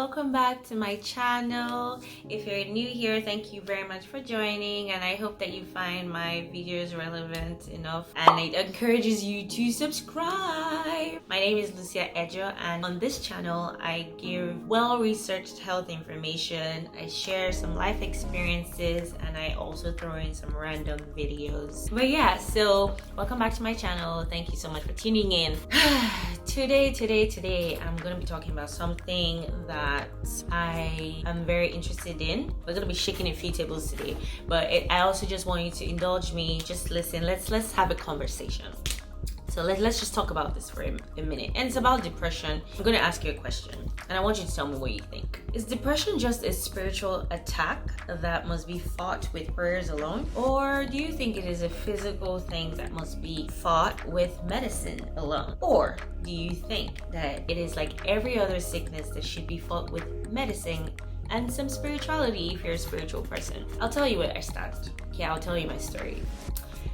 welcome back to my channel. If you're new here, thank you very much for joining, and I hope that you find my videos relevant enough and it encourages you to subscribe. My name is Lucia Ejo, and on this channel I give well-researched health information, I share some life experiences, and I also throw in some random videos. But yeah, so welcome back to my channel. Thank you so much for tuning in. Today I'm going to be talking about something that I am very interested in. We're going to be shaking a few tables today, but I also just want you to indulge me. Just listen. Let's have a conversation. So let's just talk about this for a minute. And it's about depression. I'm going to ask you a question, and I want you to tell me what you think. Is depression just a spiritual attack that must be fought with prayers alone? Or do you think it is a physical thing that must be fought with medicine alone? Or do you think that it is like every other sickness that should be fought with medicine and some spirituality if you're a spiritual person? I'll tell you where I stand. Okay, I'll tell you my story.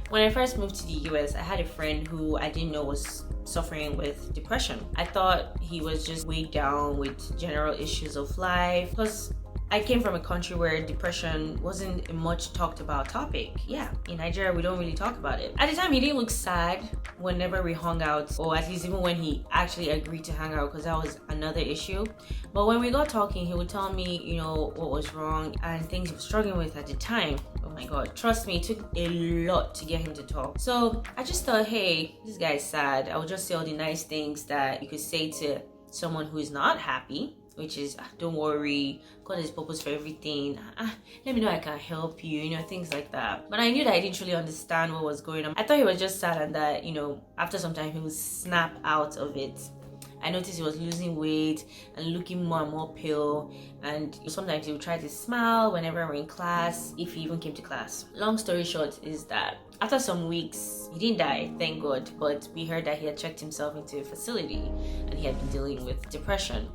When I first moved to the US, I had a friend who I didn't know was suffering with depression. I thought he was just weighed down with general issues of life, because I came from a country where depression wasn't a much talked about topic. Yeah, in Nigeria, we don't really talk about it. At the time, he didn't look sad whenever we hung out, or at least even when he actually agreed to hang out, because that was another issue. But when we got talking, he would tell me, what was wrong and things he was struggling with at the time. Oh my God, trust me, it took a lot to get him to talk. So I just thought, hey, this guy's sad. I would just say all the nice things that you could say to someone who is not happy, which is, don't worry, God has purpose for everything. Let me know I can help you, things like that. But I knew that I didn't really understand what was going on. I thought he was just sad, and that, after some time he would snap out of it. I noticed he was losing weight and looking more and more pale, and sometimes he would try to smile whenever we're in class, if he even came to class. Long story short is that after some weeks, he didn't die, thank God, but we heard that he had checked himself into a facility and he had been dealing with depression.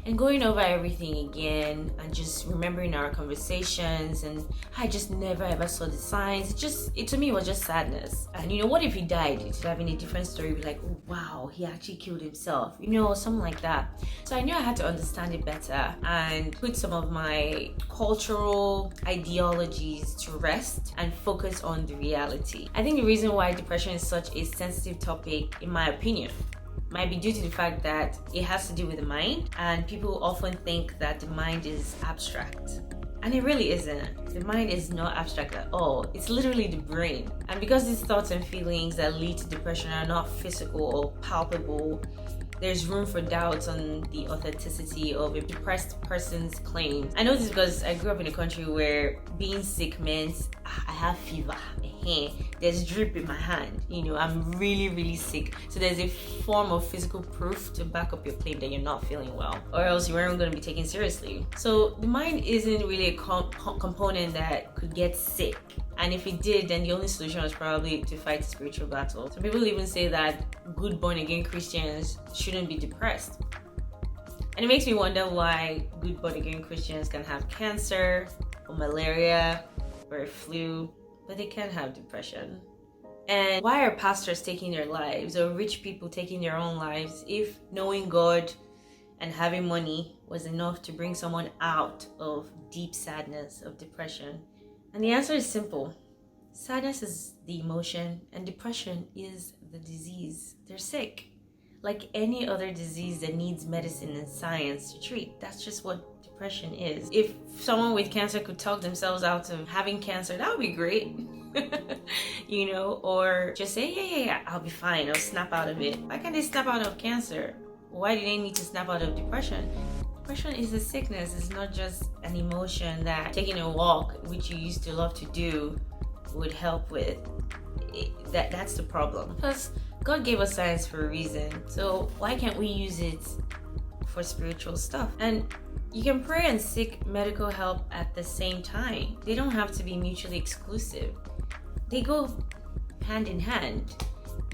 And going over everything again and just remembering our conversations, and I just never ever saw the signs. It to me was just sadness. And what if he died? It would have been a different story. Be like, oh wow, he actually killed himself, something like that. So I knew I had to understand it better and put some of my cultural ideologies to rest and focus on the reality. I think the reason why depression is such a sensitive topic, in my opinion, might be due to the fact that it has to do with the mind, and people often think that the mind is abstract. And it really isn't. The mind is not abstract at all. It's literally the brain. And because these thoughts and feelings that lead to depression are not physical or palpable, there's room for doubts on the authenticity of a depressed person's claims. I know this because I grew up in a country where being sick meant I have fever, there's drip in my hand, I'm really, really sick. So there's a form of physical proof to back up your claim that you're not feeling well, or else you weren't going to be taken seriously. So the mind isn't really a component that could get sick. And if it did, then the only solution was probably to fight a spiritual battle. Some people even say that good born-again Christians shouldn't be depressed. And it makes me wonder why good born-again Christians can have cancer or malaria or a flu, but they can't have depression. And why are pastors taking their lives, or rich people taking their own lives, if knowing God and having money was enough to bring someone out of deep sadness, of depression? And the answer is simple. Sadness is the emotion, and depression is the disease. They're sick. Like any other disease that needs medicine and science to treat. That's just what depression is. If someone with cancer could talk themselves out of having cancer, that would be great. Or just say, yeah, I'll be fine. I'll snap out of it. Why can't they snap out of cancer? Why do they need to snap out of depression? Depression is a sickness. It's not just an emotion that taking a walk, which you used to love to do, would help with. That's the problem. Plus, God gave us science for a reason. So why can't we use it for spiritual stuff? And you can pray and seek medical help at the same time. They don't have to be mutually exclusive. They go hand in hand.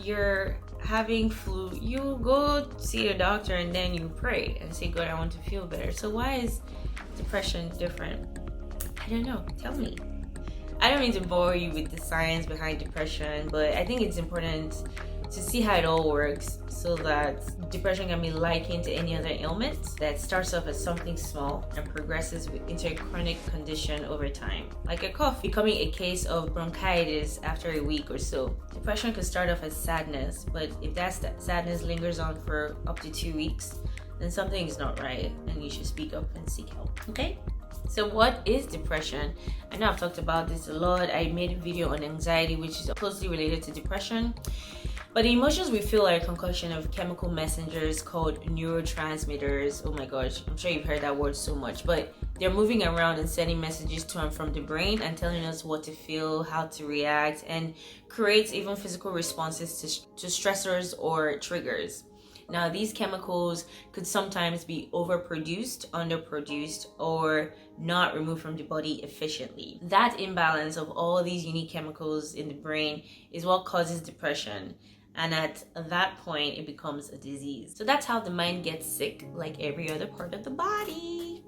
You're having flu, you go see a doctor and then you pray and say, God, I want to feel better. So why is depression different? I don't know. Tell me. I don't mean to bore you with the science behind depression, but I think it's important to see how it all works, so that depression can be likened to any other ailment that starts off as something small and progresses into a chronic condition over time. Like a cough becoming a case of bronchitis after a week or so. Depression could start off as sadness, but if that sadness lingers on for up to 2 weeks, then something is not right and you should speak up and seek help. Okay? So what is depression? I know I've talked about this a lot. I made a video on anxiety, which is closely related to depression. But the emotions we feel are a concoction of chemical messengers called neurotransmitters. Oh my gosh, I'm sure you've heard that word so much, but they're moving around and sending messages to and from the brain and telling us what to feel, how to react, and creates even physical responses to stressors or triggers. Now, these chemicals could sometimes be overproduced, underproduced, or not removed from the body efficiently. That imbalance of all these unique chemicals in the brain is what causes depression. And at that point, it becomes a disease. So that's how the mind gets sick, like every other part of the body.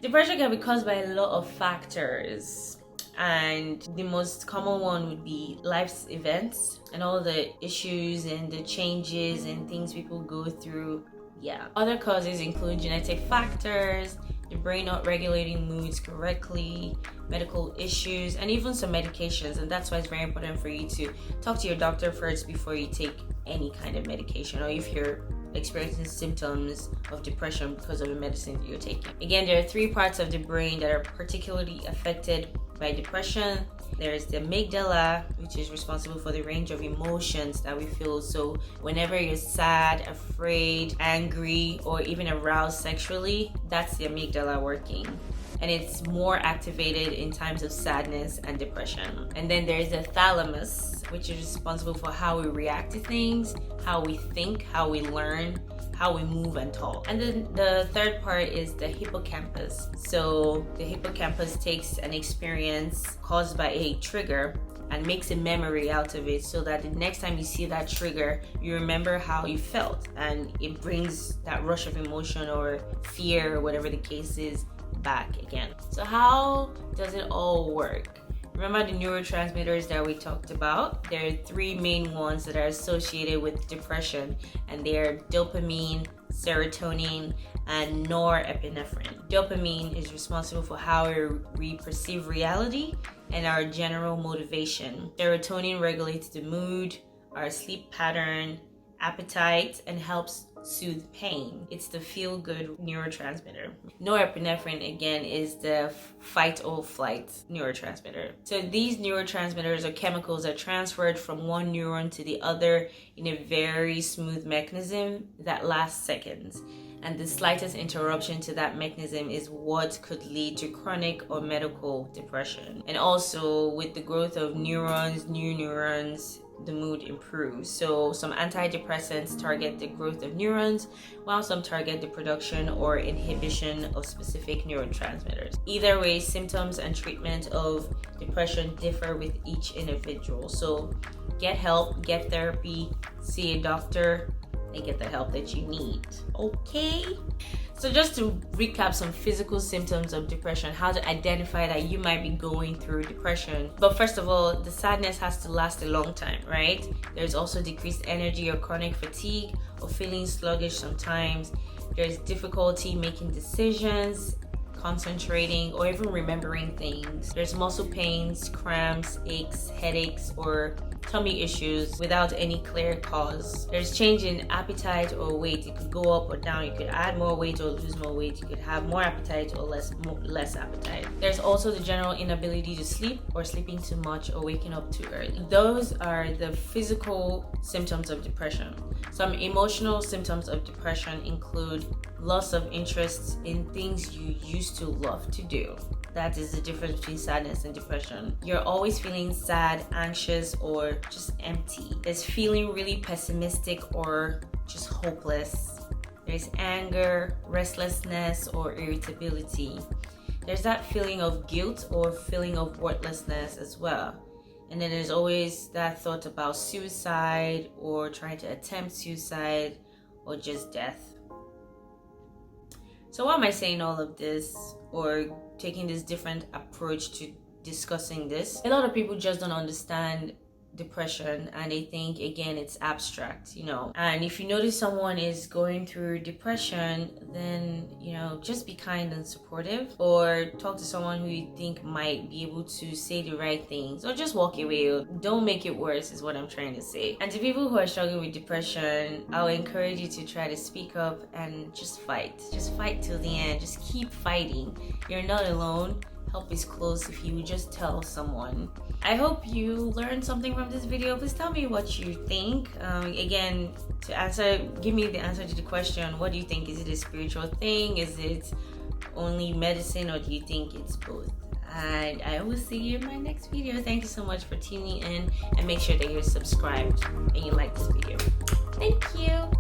Depression can be caused by a lot of factors. And the most common one would be life's events and all the issues and the changes and things people go through. Yeah. Other causes include genetic factors, the brain not regulating moods correctly, medical issues, and even some medications. And that's why it's very important for you to talk to your doctor first before you take any kind of medication, or if you're experiencing symptoms of depression because of the medicine that you're taking. Again, there are 3 parts of the brain that are particularly affected by depression. There's the amygdala, which is responsible for the range of emotions that we feel. So whenever you're sad, afraid, angry, or even aroused sexually, that's the amygdala working. And it's more activated in times of sadness and depression. And then there's the thalamus, which is responsible for how we react to things, how we think, how we learn, how we move and talk. And then the third part is the hippocampus. So the hippocampus takes an experience caused by a trigger and makes a memory out of it, so that the next time you see that trigger, you remember how you felt, and it brings that rush of emotion or fear or whatever the case is back again. So how does it all work? Remember the neurotransmitters that we talked about? There are 3 main ones that are associated with depression, and they are dopamine, serotonin, and norepinephrine. Dopamine is responsible for how we perceive reality and our general motivation. Serotonin regulates the mood, our sleep pattern, appetite, and helps soothe pain. It's the feel-good neurotransmitter. Norepinephrine, again, is the fight or flight neurotransmitter. So these neurotransmitters or chemicals are transferred from one neuron to the other in a very smooth mechanism that lasts seconds. And the slightest interruption to that mechanism is what could lead to chronic or medical depression. And also, with the growth of neurons, new neurons, the mood improves. So some antidepressants target the growth of neurons, while some target the production or inhibition of specific neurotransmitters. Either way, symptoms and treatment of depression differ with each individual. So get help, get therapy, see a doctor, and get the help that you need. Okay? So just to recap some physical symptoms of depression, how to identify that you might be going through depression. But first of all, the sadness has to last a long time, right? There's also decreased energy or chronic fatigue or feeling sluggish sometimes. There's difficulty making decisions, concentrating, or even remembering things. There's muscle pains, cramps, aches, headaches, or tummy issues without any clear cause. There's change in appetite or weight. It could go up or down. You could add more weight or lose more weight. You could have more appetite or less appetite. There's also the general inability to sleep, or sleeping too much, or waking up too early. Those are the physical symptoms of depression. Some emotional symptoms of depression include loss of interest in things you used to love to do. That is the difference between sadness and depression. You're always feeling sad, anxious, or just empty. There's feeling really pessimistic or just hopeless. There's anger, restlessness, or irritability. There's that feeling of guilt or feeling of worthlessness as well. And then there's always that thought about suicide or trying to attempt suicide or just death. So why am I saying all of this or taking this different approach to discussing this? A lot of people just don't understand depression and they think, again, it's abstract, and if you notice someone is going through depression, then just be kind and supportive, or talk to someone who you think might be able to say the right things, or just walk away. Don't make it worse is what I'm trying to say. And to people who are struggling with depression, I'll encourage you to try to speak up and just fight till the end. Just keep fighting. You're not alone. Help is close if you just tell someone. I hope you learned something from this video. Please tell me what you think. Again, give me the answer to the question, what do you think? Is it a spiritual thing? Is it only medicine, or do you think it's both? And I will see you in my next video. Thank you so much for tuning in, and make sure that you're subscribed and you like this video. Thank you.